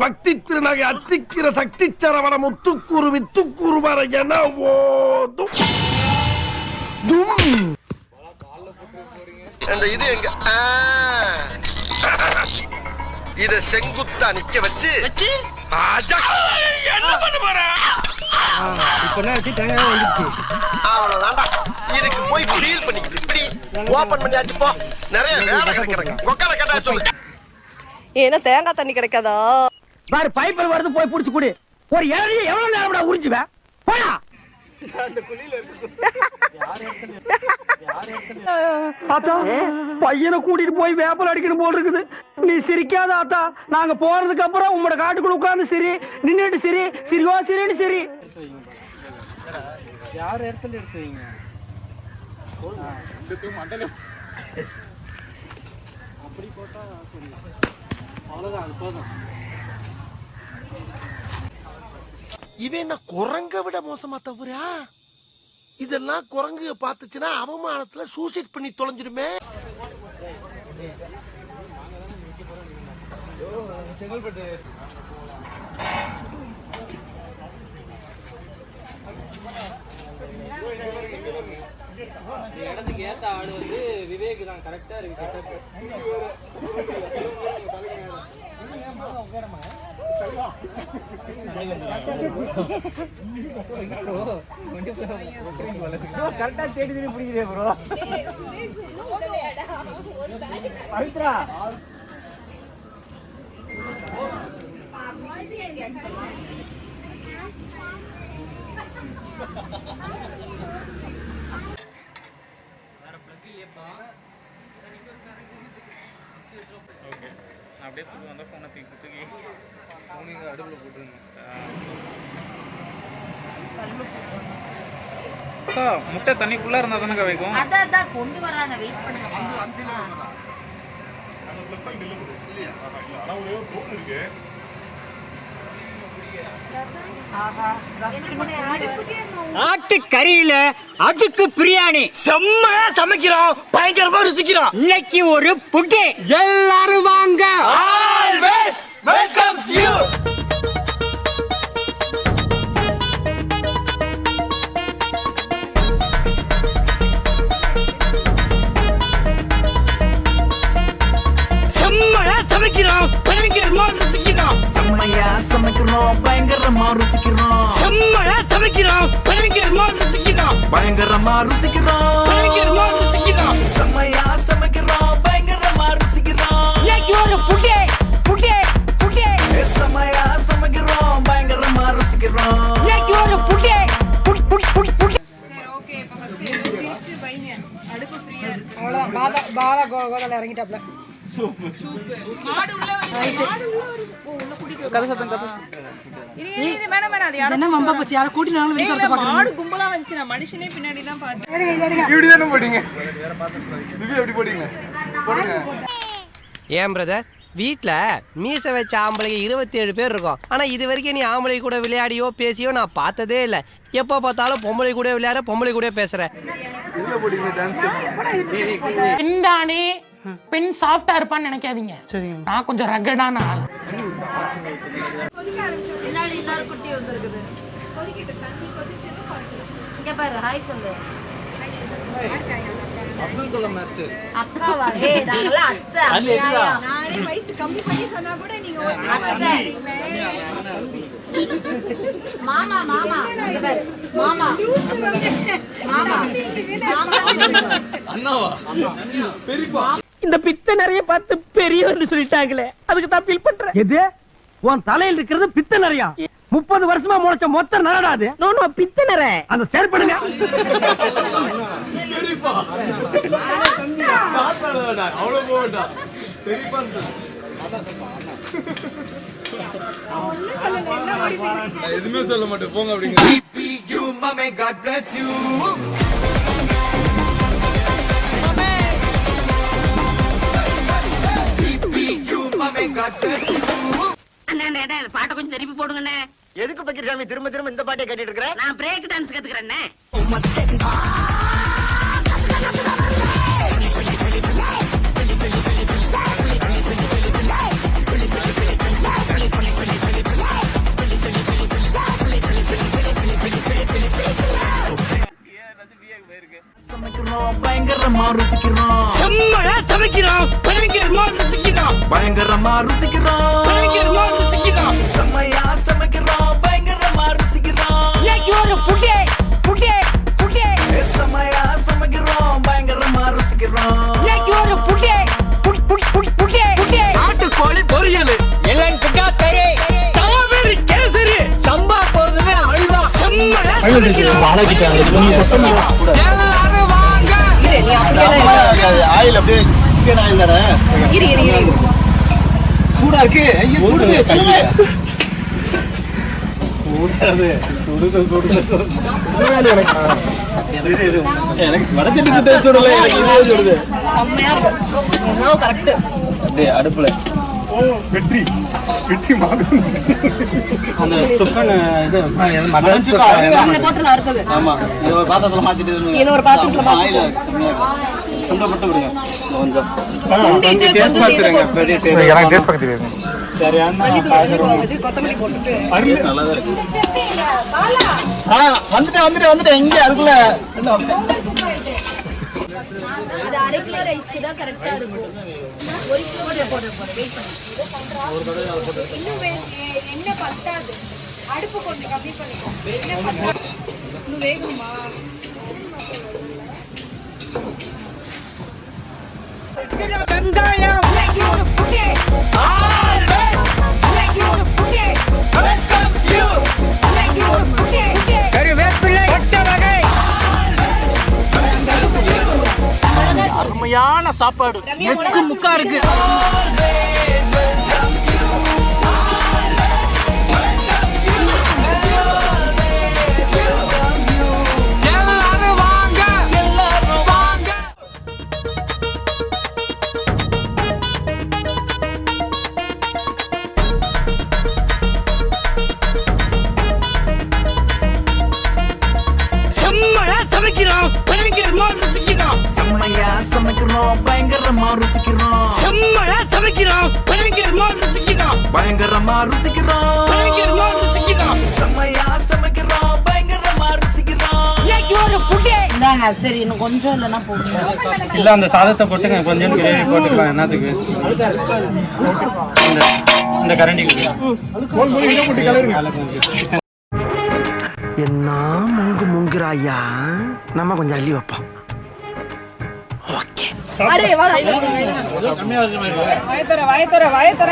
பக்தி திருநகை அத்திக்கிற சக்தி சரவண முத்துக்கூறு வித்துக்கூறு வர என ஓதும் அந்த இது எங்க இத செங்குத்தா நிக்க வச்சு என்ன பண்ண போற? அவ்வளவுதான்டா. இதுக்கு போய் ஃபீல் பண்ணிக்கிட்டு இப்படி ஓபன் பண்ணியாச்சு போ. நிறைய வேலை கிடக்கு. கொக்கால கேட்டா சொல்லு. ஏன்னா தேங்காய் தண்ணி கிடைக்காதா? பாரு பைப்பில் வருது போய் புடிச்சு குடி. ஒரு இளநியை எவ்வளவு நேரம்டா உறிஞ்சுவே? போடா. ஆத்தா பையனை கூட்டிட்டு போய் வேப்பல் அடிக்கணும் போல் இருக்குது. நீ சிரிக்காத ஆத்தா. நாங்க போறதுக்கு அப்புறம் உங்களோட காட்டுக்குள்ள உட்கார்ந்து சரி நின்னுட்டு சரி சிரிவா சரின்னு சரி. யார் இடத்துல எடுத்துவீங்க? அப்படி போட்டா அவ்வளவுதான், அது போதும். இவன் என்ன குரங்க விட மோசமா தவறா? இதெல்லாம் குரங்கு பார்த்துச்சுன்னா அவமானத்துல சூசைட் பண்ணி தொலைஞ்சிருமே. இடத்துக்கு ஏத்த ஆடு வந்து விவேக் தான். கரெக்டா இருக்கு. கரெக்டா தேடி தேடி பிடிக்கிறே ப்ரோ. பவித்ரா அப்படியே சொல்லி வந்தா போன தூக்கி அடுப்புல போட்டுருங்க. முட்டை தண்ணிக்குள்ள இருந்தா தானே வைக்கும். அதான் கொண்டு வராங்க. வெயிட் பண்ணுங்க. ஆட்டுக்கறியில அதுக்கு பிரியாணி செம்மையா சமைக்கிறோம். பயங்கரமா ருசிக்கிறோம். இன்னைக்கு ஒரு புட்டு. எல்லாரும் வாங்க. Always welcomes you. சமைக்கிறோம் பயங்கரமா ருசிக்கிறோம். செம்மையா சமைக்கிறோம் பயங்கரமா ருசிக்கிறோம். செம்மையா சமைக்கிறோம் பயங்கரமா ருசிக்கிறோம். பயங்கரமா ருசிக்கிறோம். பயங்கரமா ருசிக்கிறோம். செம்மையா சமைக்கிறோம் பயங்கரமா ருசிக்கிறோம். இன்னைக்கு ஒரு புட்டே புட்டே புட்டே. செம்மையா சமைக்கிறோம் பயங்கரமா ருசிக்கிறோம். இன்னைக்கு ஒரு புட்டே புட் புட் புட் புட். சரி ஓகே இப்ப ஃபர்ஸ்ட் பிரிச்சு வைங்க. அடுப்பு ஃப்ரீயா இருக்கு. அவ்வளவுதான். பாலா கோதல இறங்கிட்டாப்ல. மாடு உள்ள உள்ள குடிக்க கதை சத்தம் கதை. இது வேணாம் வேணாம். அது யாரோ என்ன மம்பா போச்சு. யாரோ கூட்டினாலும் வெளிய தரத பாக்குறேன். மாடு கும்பலா வந்துச்சு. நான் மனுஷனே பின்னாடி தான் பார்த்தேன். இப்படி தான போடிங்க. திவ்யா எப்படி போடிங்க? போடுங்க. ஏன் பிரதர் வீட்ல மீச வச்ச ஆம்பளை 27 பேர் இருக்கும். ஆனா இது வரைக்கும் நீ ஆம்பளை கூட விளையாடியோ பேசியோ நான் பார்த்ததே இல்லை. எப்போ பார்த்தாலும் பொம்பளை கூட விளையாட பொம்பளை கூட பேசுற. பின்தானே பெண் சாஃப்டா இருப்பான்னு நினைக்காதீங்க. நான் கொஞ்சம் ரகடான ஆள். அப்துல் கலாம் மாஸ்டர் அக்காவா? ஏய் நாங்களா அத்தை. நானே வயசு கம்மி பண்ணி சொன்னா கூட நீங்க அத்தை. மாமா மாமா மாமா மாமா அண்ணாவா பெரியப்பா. இந்த பித்த நிறைய பார்த்து பெரியவர்னு சொல்லிட்டாங்களே அதுக்கு தான் ஃபீல் பண்றேன். எது உன் தலையில் இருக்கிறது பித்த நிறையா? 30 வருஷமா முளைச்ச மொத்த நரடாது. நோ பித்த நர. அந்த ஷேர் பண்ணுங்க. பெரியப்பா தாத்தாடா அவ்வளவு போடா. பெரியப்பா எதுவுமே சொல்ல மாட்டேன் போங்க அப்படிங்க. You mama God bless you. பாட்டை கொஞ்சம் திருப்பி போடுங்கண்ணே. எதுக்கு பக்கிரசாமி திரும்ப திரும்ப இந்த பாட்டை கேட்டுட்டு இருக்கிற? நான் பிரேக் டான்ஸ் கத்துக்கிறேன்னே. ருசிக்கிறோம் செம்மையா சமைக்கிறோம் பயங்கரமா ருசிக்கிறோம் பயங்கரமா ருசிக்கிறோம் பயங்கரமா ருசிக்கிறோம் செம்மையா சமைக்கிறோம் பயங்கரமா ருசிக்கிறோம் ஒரு புடே புடே புடே செம்மையா சமைக்கிறோம் பயங்கரமா ருசிக்கிறோம் ஒரு புடே புடே புடே நாட்டுக்கோழி பொரியல் எலங்கா கறி தாவரி கேசரி சம்பா போடுறது அல்வா செம்மையா சமைக்கிறோம் எல்லாரும் வாங்க ஆயில் அப்படியே சிக்கன் ஆயில் தானே சூடா இருக்கு எனக்கு வடச்சட்டி சுடல சுடுது அடுப்புல வெற்றி வெற்றி அந்த சுக்கன் இது ஆமா ஒரு பாத்திரத்துல மாத்திட்டு இன்னொரு பாத்திரத்துல ஆயில சுண்டப்பட்டு விடுங்க கொஞ்சம் டேஸ்ட் பாத்துறேங்க பெரிய டேஸ்ட் எனக்கு டேஸ்ட் பார்க்க தெரியாது சரியான கொத்தமல்லி போட்டுட்டு நல்லா இருக்கு வந்துட்டேன் இங்க அதுக்குள்ள அது 1/2 கிலோ ரைஸ்க்கு தான் கரெக்ட்டா இருக்கும் 1 கிலோ போட வெயிட் பண்ணு இன்னும் என்ன பத்தாது அடுப்பு கொஞ்சம் கம்மி பண்ணிக்கோ இன்னும் வேகுமா வெங்காயம் ஒரு புடே ஆல்வேஸ் ஒரு புடே வெல்கம்ஸ் யூ ஒரு புடே கறிவேப்பிலை ஒட்ட வகை அருமையான சாப்பாடு நெக்கு முக்கா இருக்கு செம்மையா சமைக்கிறோம் பயங்கரமா ருசிக்கிறோம் செம்மையா சமைக்கிறோம் பயங்கரமா ருசிக்கிறோம் பயங்கரமா ருசிக்கிறோம் பயங்கரமா ருசிக்கிறோம் செம்மையா சமைக்கிறோம் பயங்கரமா ருசிக்கிறோம் ஒரு புடே இந்தாங்க சரி இன்னும் கொஞ்சம் இல்லைன்னா போடுங்க இல்ல அந்த சாதத்தை போட்டுங்க கொஞ்சம் கிரேவி போட்டுக்கலாம் என்னத்துக்கு இந்த கரண்டிக்கு என்ன முங்குறாயா நம்ம கொஞ்சம் அள்ளி வைப்போம் ஓகே அரே வா வாயத்தர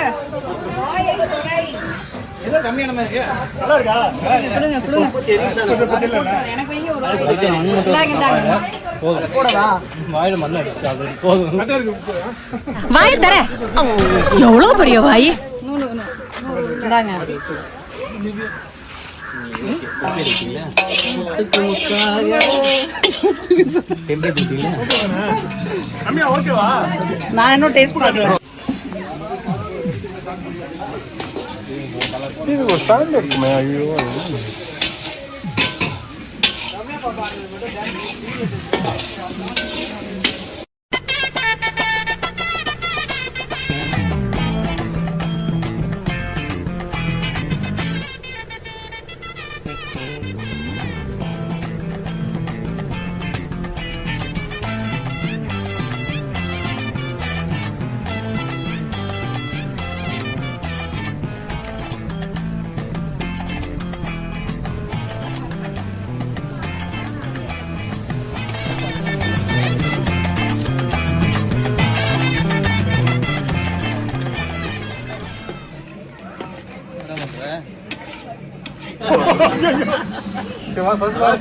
ஏதோ கம்மியான மாதிரி இருக்கு நல்லா இருக்கா எனக்கு வைங்க ஒரு இந்தாங்க போடவா வாயில மண்ணு அடிச்சு அது போதும் வாயத்தர எவ்வளவு பெரிய வாய் இந்தாங்க நான் இன்னும் டேஸ்ட் பண்ணுறேன் இது ஒரு ஸ்டாண்ட் இருக்குமே ஐயோ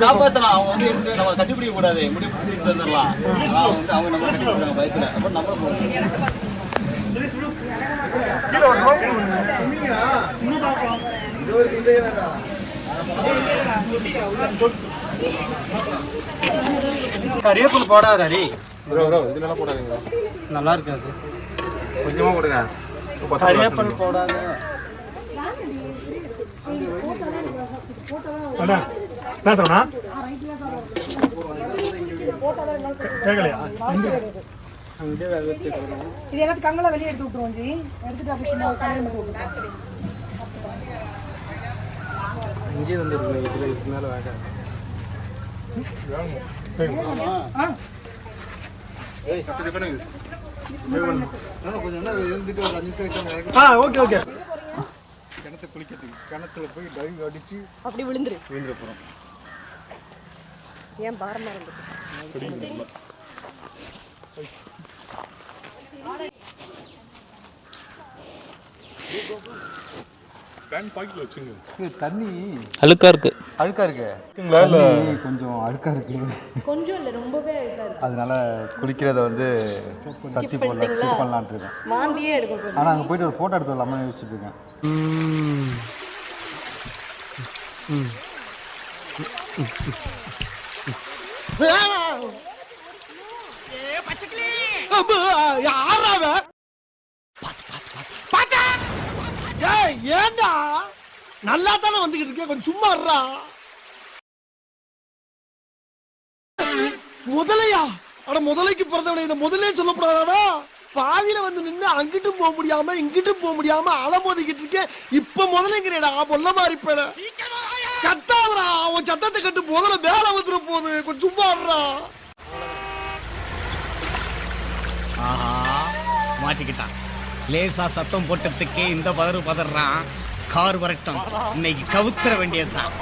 காப்பாத்தலாம் அவங்க வந்து இருந்து நம்ம கட்டிப்பிடிக்க கூடாது முடி பிடிச்சிட்டு வந்துடலாம் வந்து அவங்க நம்ம கட்டிப்பிடிக்காங்க பயத்துல அப்ப நம்மளும் கறிவேப்பிலை போடாத ஹரி இதெல்லாம் போடாதீங்க நல்லா இருக்காது கொஞ்சமா போடுங்க கறிவேப்பிலை போடாத என்ன சொன்னா கேட்கலையா இது எல்லாத்தையும் கங்கல வெளியே எடுத்து விட்டுருவோம் ஜி எடுத்துட்டு அப்படி சும்மா கல்யாணம் பண்ணி விட்டுருவோம் இங்கே வந்து இதுல இதுக்கு மேல வேண்டாம் ஓகே ஓகே. கிணத்து குளிக்கிறதுக்கு கிணத்துல போய் டைவ் அடிச்சு அப்படி விழுந்துரு. விழுந்துற போறோம். ஏன் பாரமா இருந்துச்சு? தண்ணி அழுக்கா இருக்கு. தண்ணி கொஞ்சம் அழுக்கா இருக்கு. கொஞ்சம் இல்ல ரொம்பவே அழுக்கா இருக்கு. அதனால குளிக்கிறத வந்து சத்தி போடல ஸ்கிப் பண்ணலாம்னு இருக்கேன். வாந்தியே எடுக்கும். ஆனா அங்க போயிட்டு ஒரு போட்டோ எடுத்து வரலாம்னு யோசிச்சுட்டு இருக்கேன். ஏண்டா நல்லா தானே வந்துகிட்டு இருக்கேன், கொஞ்சம் சும்மா இருடா. முதலையா? அட முதலைக்கு பிறந்தவனை இந்த முதலே சொல்லக்கூடாதா? பாதியில வந்து நின்று அங்கிட்டும் போக முடியாம இங்கிட்டும் போக முடியாம அலமோதிக்கிட்டு இருக்கேன். இப்ப முதலைங்கிறேடா பொல்ல மாதிரி பேர கத்தாதரா. அவன் சத்தத்தை கட்டு முதல்ல வேலை வந்துட போகுது, கொஞ்சம் சும்மா இருடா. ஆஹா மாட்டிக்கிட்டான். லேசா சத்தம் போட்டதுக்கே இந்த பதறான். கார் வரட்டும், இன்னைக்கு கவுத்தர வேண்டியதுதான்.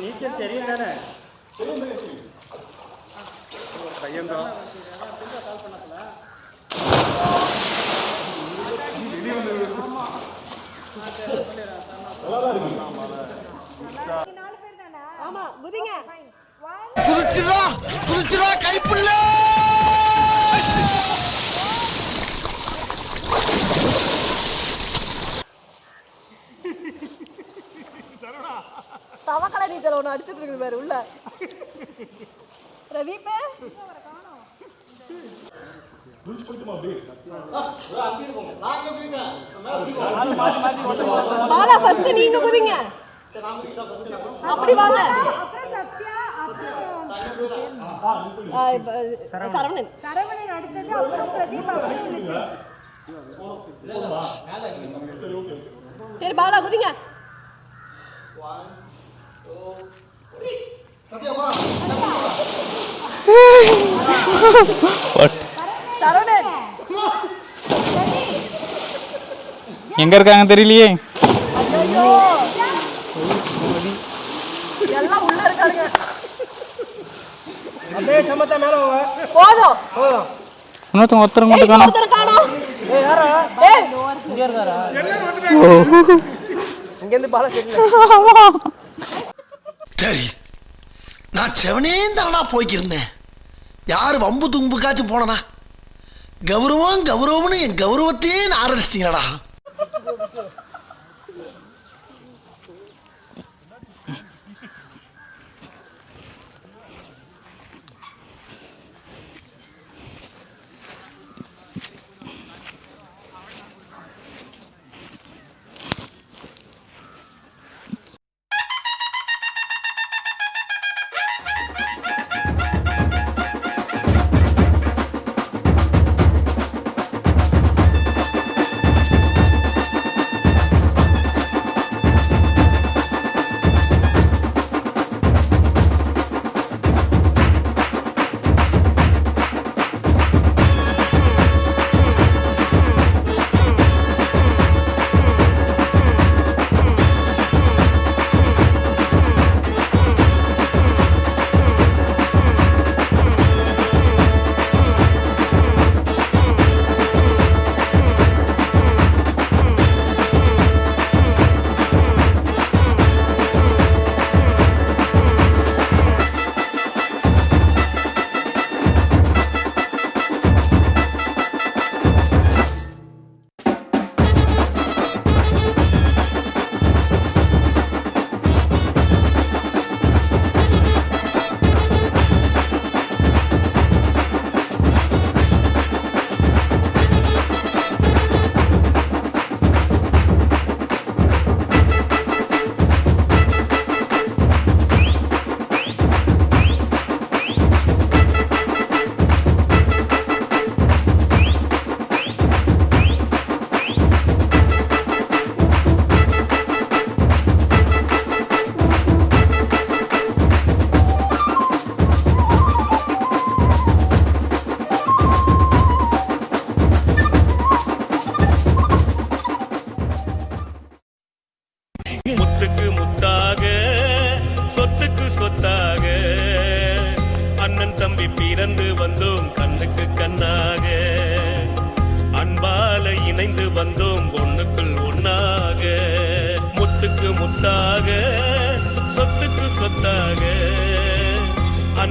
நீச்சல் தெரியும் தானே? ஆமா குதிங்க. குதிச்சுடா குதிச்சுடா கைப்புள்ள. தவக்கலை நீச்சல் ஒன்று அடிச்சுட்டு இருக்குது பாரு உள்ள. பிரதீப் பாலா ஃபர்ஸ்ட் நீங்க குதிங்க. அப்படி வாங்க. சரவணன் அடுத்தது, அப்புறம் பிரதீப், சரி பாலா குதிங்க. சரவணன் எங்க இருக்காங்க தெரியலையே. எல்லாம் உள்ள இருக்காங்க. அப்படியே சமத்தா மேல போங்க. போதும். இன்னொருத்தங்க ஒருத்தர் மட்டும் காணோம். ஒருத்தர் காணோம். ஏய் யாரா? ஏய் இங்க இருக்காரா? இங்க இருந்து பால தெரியல. சரி, நான் செவனேந்தானா போய்க்கிருந்தேன். யாரு வம்பு தும்புக்காச்சும் போனனா? கௌரவம் கௌரவம்னு என் கௌரவத்தையே ஆரம்பிச்சிட்டீங்களா?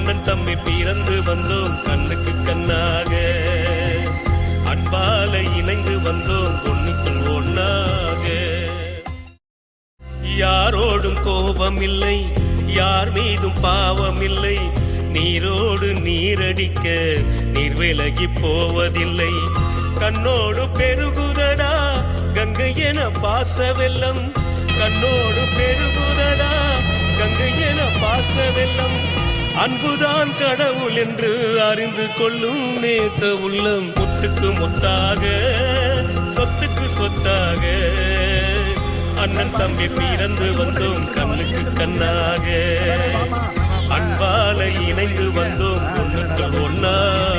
அண்ணன் தம்பி பிறந்து வந்தோம் கண்ணுக்கு கண்ணாக, அன்பால இணைந்து வந்தோம் ஒண்ணுக்குள் ஒண்ணாக. யாரோடும் கோபம் இல்லை, யார் மீதும் பாவம் இல்லை, நீரோடு நீரடிக்க நீர் விலகி போவதில்லை. கண்ணோடு பெருகுதடா கங்கை என பாச வெள்ளம், கண்ணோடு பெருகுதடா கங்கை என பாச வெள்ளம். அன்புதான் கடவுள் என்று அறிந்து கொள்ளும் நேச உள்ளம், முத்துக்கு முத்தாக சொத்துக்கு சொத்தாக, அண்ணன் தம்பி பிறந்து வந்தோம் கண்ணுக்கு கண்ணாக, அன்பால இணைந்து வந்தோம் ஒண்ணுக்கு ஒண்ணாக.